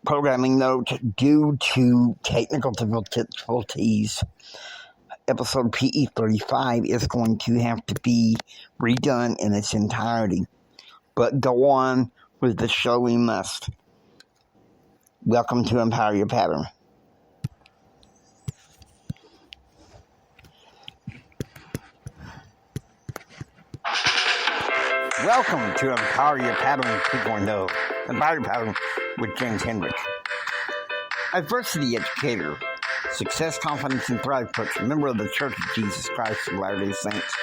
Programming note, due to technical difficulties, episode PE35 is going to have to be redone in its entirety. But go on with the show we must. Welcome to Empower Your Pattern. Welcome to Empower Your Pattern 2.0. Empower Your Pattern with James Hendrick. Adversity educator, success, confidence, and thrive coach, member of the Church of Jesus Christ of Latter-day Saints.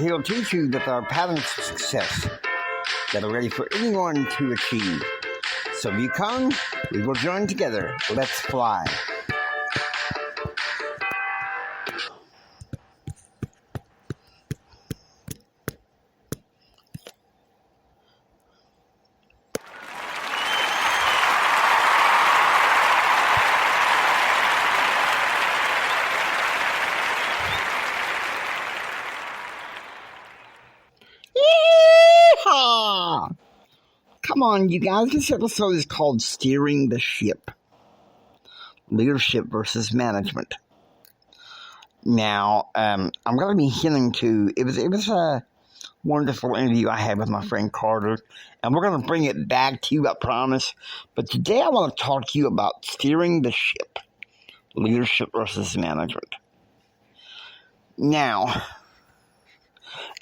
He'll teach you that there are patterns of success that are ready for anyone to achieve. So if you come, we will join together. Let's fly. Come on, you guys. This episode is called Steering the Ship. Leadership versus management. Now, I'm going to be hinting to, it was a wonderful interview I had with my friend Carter, and we're going to bring it back to you, I promise. But today I want to talk to you about steering the ship. Leadership versus management. Now,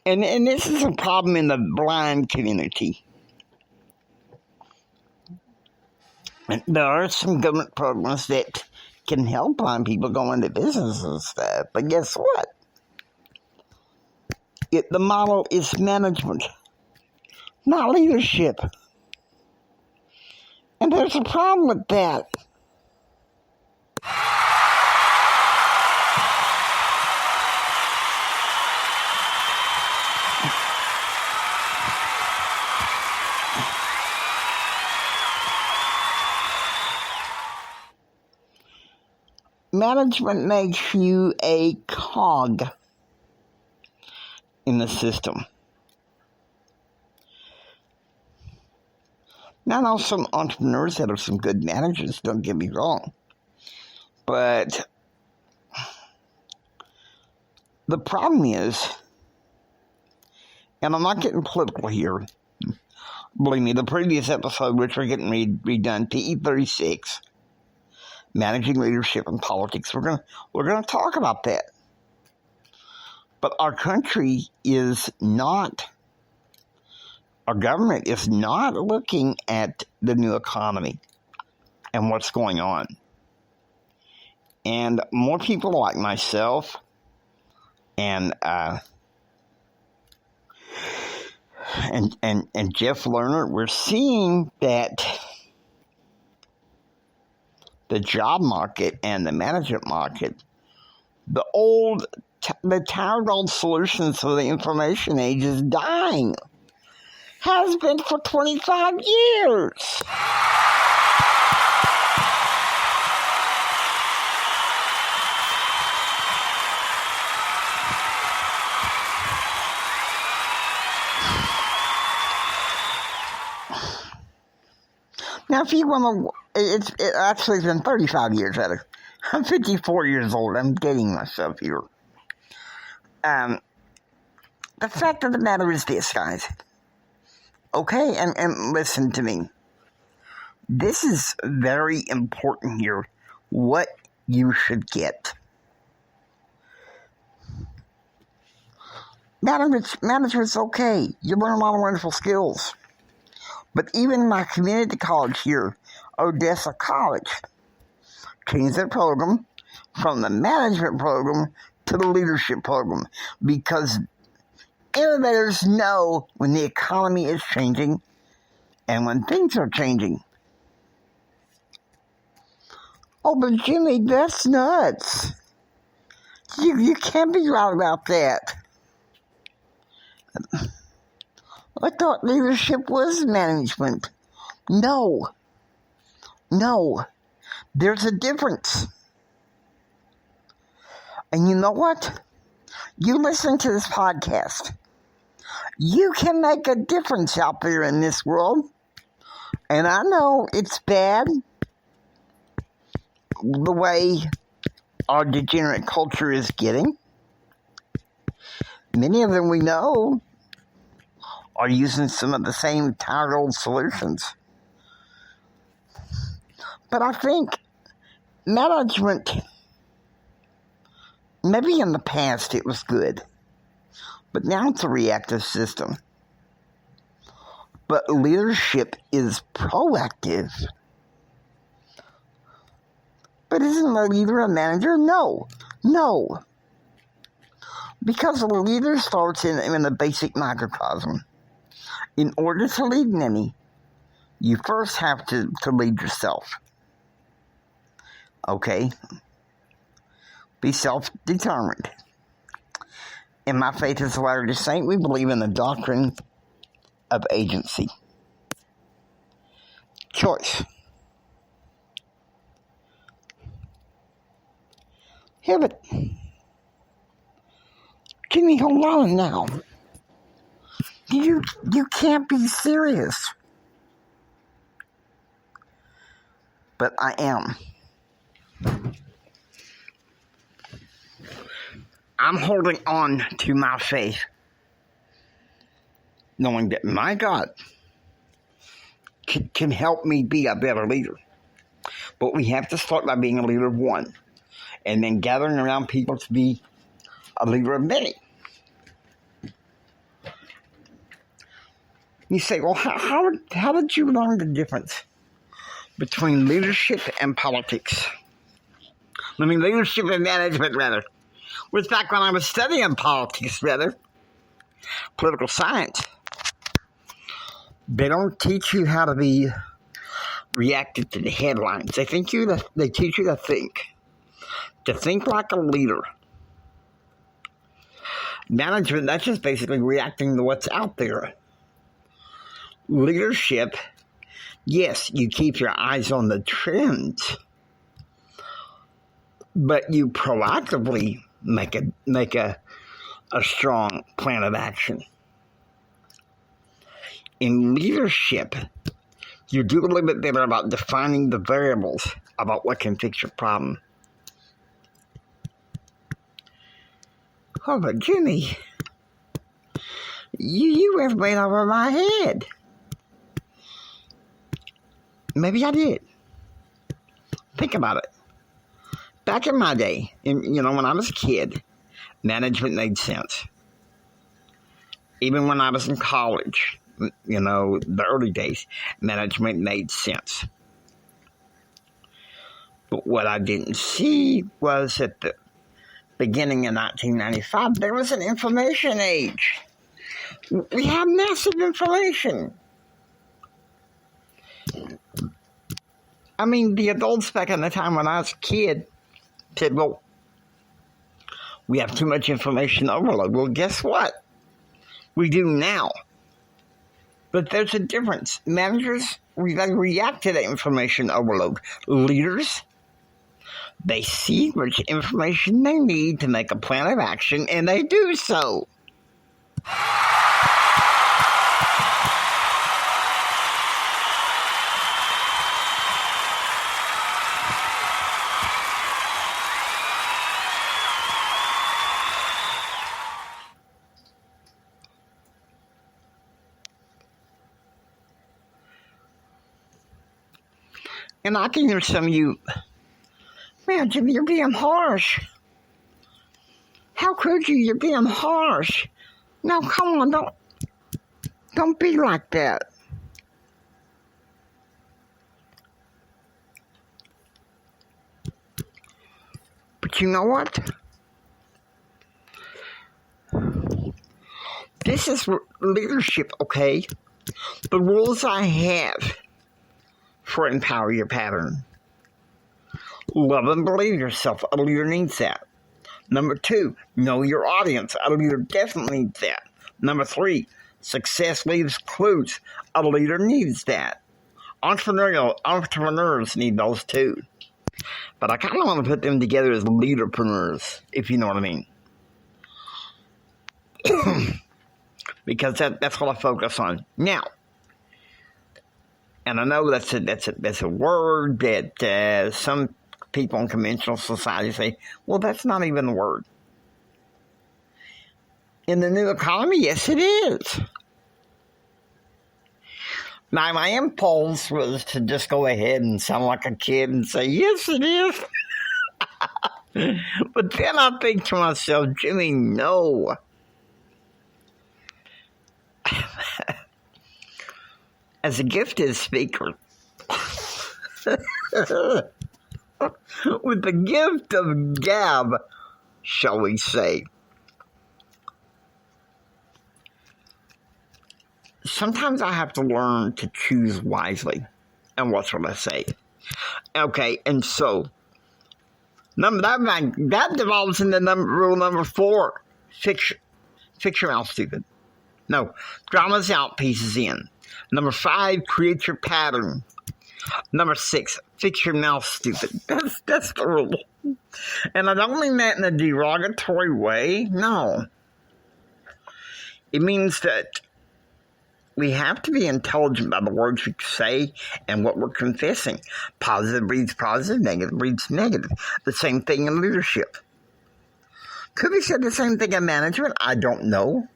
and this is a problem in the blind community. And there are some government programs that can help blind people go into business and stuff. But guess what? The model is management, not leadership. And there's a problem with that. Management makes you a cog in the system. Now, I know some entrepreneurs that are some good managers, don't get me wrong. But the problem is, and I'm not getting political here, believe me, the previous episode, which we're getting redone, PE36, Managing Leadership and Politics. We're gonna talk about that. But our country is not, our government is not looking at the new economy and what's going on. And more people like myself and Jeff Lerner, we're seeing that the job market and the management market, the tired old solutions for the information age is dying. Has been for 25 years. Now, if you want to, it actually has been 35 years. I'm 54 years old. I'm dating myself here. The fact of the matter is this, guys. Okay, and listen to me. This is very important here. What you should get. Management's okay. You learn a lot of wonderful skills. But even my community college here, Odessa College, changed their program from the management program to the leadership program because innovators know when the economy is changing and when things are changing. Oh, but Jimmy, that's nuts. You can't be right about that. I thought leadership was management. No. There's a difference. And you know what? You listen to this podcast. You can make a difference out there in this world. And I know it's bad the way our degenerate culture is getting. Many of them we know are using some of the same tired old solutions. But I think management, maybe in the past it was good, but now it's a reactive system. But leadership is proactive. But isn't a leader a manager? No. Because a leader starts in a basic microcosm. In order to lead many, you first have to lead yourself. Okay? Be self-determined. In my faith as a Latter-day Saint, we believe in the doctrine of agency. Choice. Yeah, but Jimmy, hold on now. You can't be serious. But I am. I'm holding on to my faith, knowing that my God can help me be a better leader. But we have to start by being a leader of one, and then gathering around people to be a leader of many. You say, well, how did you learn the difference between leadership and politics? I mean, leadership and management, rather. It was back when I was studying politics, rather. Political science. They don't teach you how to be reactive to the headlines. They teach you to think. To think like a leader. Management, that's just basically reacting to what's out there. Leadership, yes, you keep your eyes on the trends, but you proactively make a strong plan of action. In leadership, you do a little bit better about defining the variables about what can fix your problem. Oh, but Jimmy, you went right over my head. Maybe I did. Think about it. Back in my day, when I was a kid, management made sense. Even when I was in college, the early days, management made sense. But what I didn't see was at the beginning in 1995, there was an information age. We have massive information. I mean, the adults back in the time when I was a kid said, well, we have too much information overload. Well, guess what? We do now. But there's a difference. Managers, they react to the information overload. Leaders, they see which information they need to make a plan of action, and they do so. And I can hear some of you, man, Jimmy, you're being harsh. How could you? You're being harsh. No, come on, don't be like that. But you know what? This is leadership, okay? The rules I have for empower your pattern. Love and believe yourself. A leader needs that. Number 2, know your audience. A leader definitely needs that. Number 3, success leaves clues. A leader needs that. Entrepreneurs need those too. But I kind of want to put them together as leaderpreneurrs, if you know what I mean. Because that's what I focus on. Now, And I know that's a word that some people in conventional society say, well, that's not even a word. In the new economy, yes, it is. Now, my impulse was to just go ahead and sound like a kid and say, yes, it is. But then I think to myself, Jimmy, no. As a gifted speaker, with the gift of gab, shall we say, sometimes I have to learn to choose wisely. And what shall I say? Okay, and so that devolves into rule number 4. Fix your mouth stupid. No, drama's out, pieces in. Number 5, create your pattern. Number 6, fix your mouth stupid. That's the rule. And I don't mean that in a derogatory way. No. It means that we have to be intelligent by the words we say and what we're confessing. Positive breeds positive, negative breeds negative. The same thing in leadership. Could we say the same thing in management? I don't know.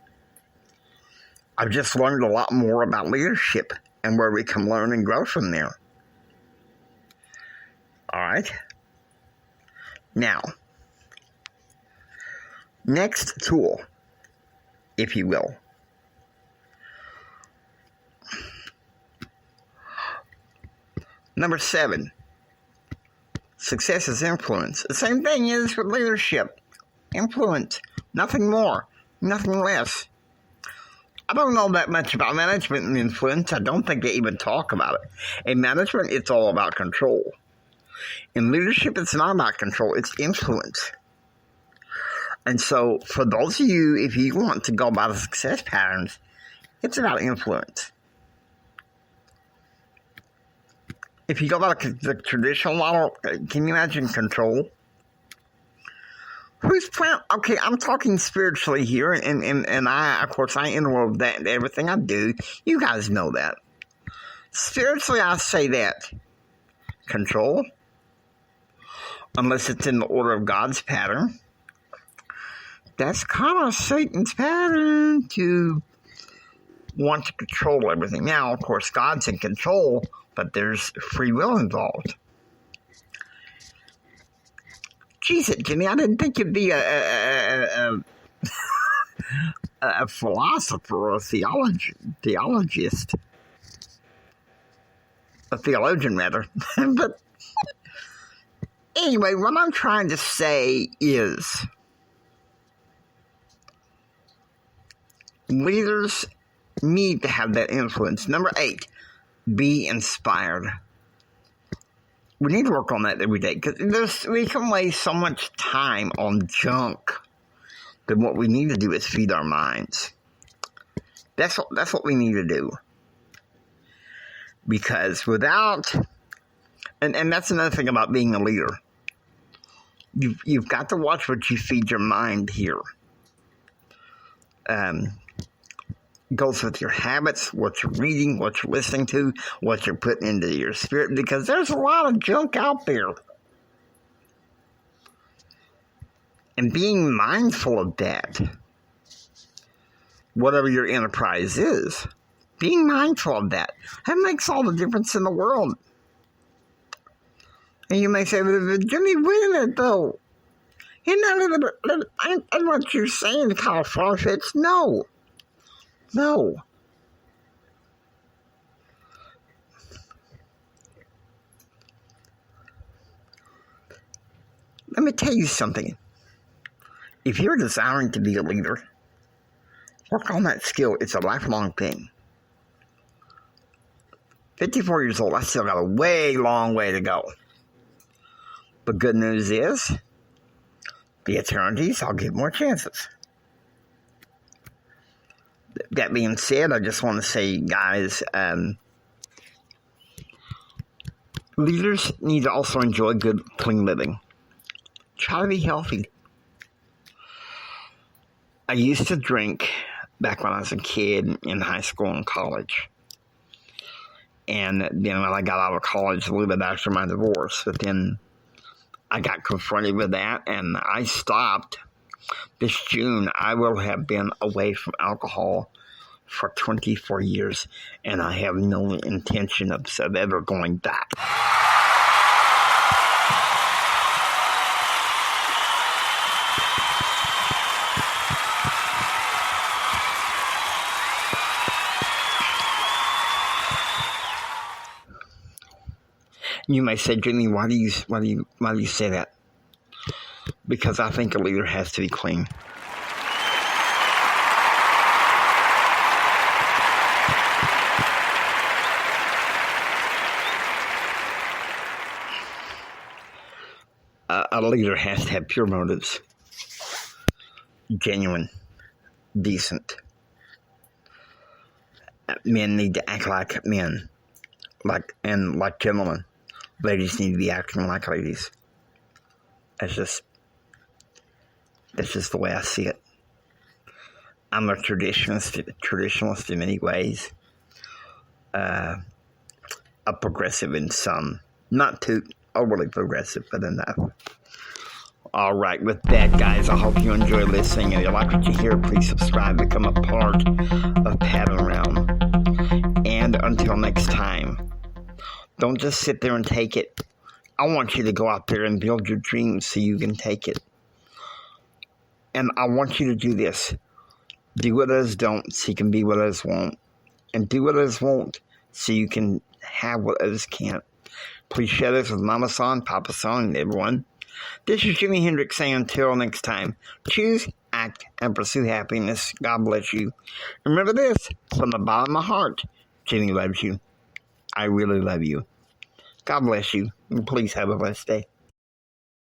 I've just learned a lot more about leadership and where we can learn and grow from there. All right. Now, next tool, if you will. Number 7, success is influence. The same thing is with leadership. Influence. Nothing more. Nothing less. I don't know that much about management and influence. I don't think they even talk about it. In management, it's all about control. In leadership, it's not about control. It's influence. And so, for those of you, if you want to go by the success patterns, it's about influence. If you go by the traditional model, can you imagine control? Who's plan? Okay, I'm talking spiritually here, and I, of course, I involve that in everything I do. You guys know that. Spiritually, I say that. Control, unless it's in the order of God's pattern, that's kind of Satan's pattern to want to control everything. Now, of course, God's in control, but there's free will involved. Jesus, Jimmy, I didn't think you'd be a philosopher or a theologist. A theologian, rather. But anyway, what I'm trying to say is leaders need to have that influence. Number 8, be inspired. We need to work on that every day because we can waste so much time on junk that what we need to do is feed our minds. That's what we need to do. Because without, and that's another thing about being a leader. You've got to watch what you feed your mind here. Goes with your habits, what you're reading, what you're listening to, what you're putting into your spirit, because there's a lot of junk out there. And being mindful of that, whatever your enterprise is, being mindful of that makes all the difference in the world. And you may say, Jimmy, wait a minute, though. Isn't that what you're saying, kind of far-fetched? No. No. Let me tell you something. If you're desiring to be a leader, work on that skill. It's a lifelong thing. 54 years old, I still got a long way to go. But good news is, the eternities, I'll give more chances. That being said, I just want to say, guys, leaders need to also enjoy good, clean living. Try to be healthy. I used to drink back when I was a kid in high school and college. And then when I got out of college, a little bit after my divorce, but then I got confronted with that, and I stopped. This June, I will have been away from alcohol for 24 years, and I have no intention of ever going back. You may say, Jimmy, why do you say that? Because I think a leader has to be clean. A leader has to have pure motives, genuine, decent. Men need to act like men, like gentlemen. Ladies need to be acting like ladies. That's just the way I see it. I'm a traditionalist in many ways. A progressive in some. Not too overly progressive, but enough. All right, with that, guys, I hope you enjoy listening. And if you like what you hear, please subscribe, become a part of Pattern Realm. And until next time, don't just sit there and take it. I want you to go out there and build your dreams so you can take it. And I want you to do this. Do what others don't so you can be what others won't. And do what others won't so you can have what others can't. Please share this with Mama Son, Papa Son, and everyone. This is Jimi Hendrix saying until next time, choose, act, and pursue happiness. God bless you. Remember this, from the bottom of my heart, Jimmy loves you. I really love you. God bless you, and please have a blessed day.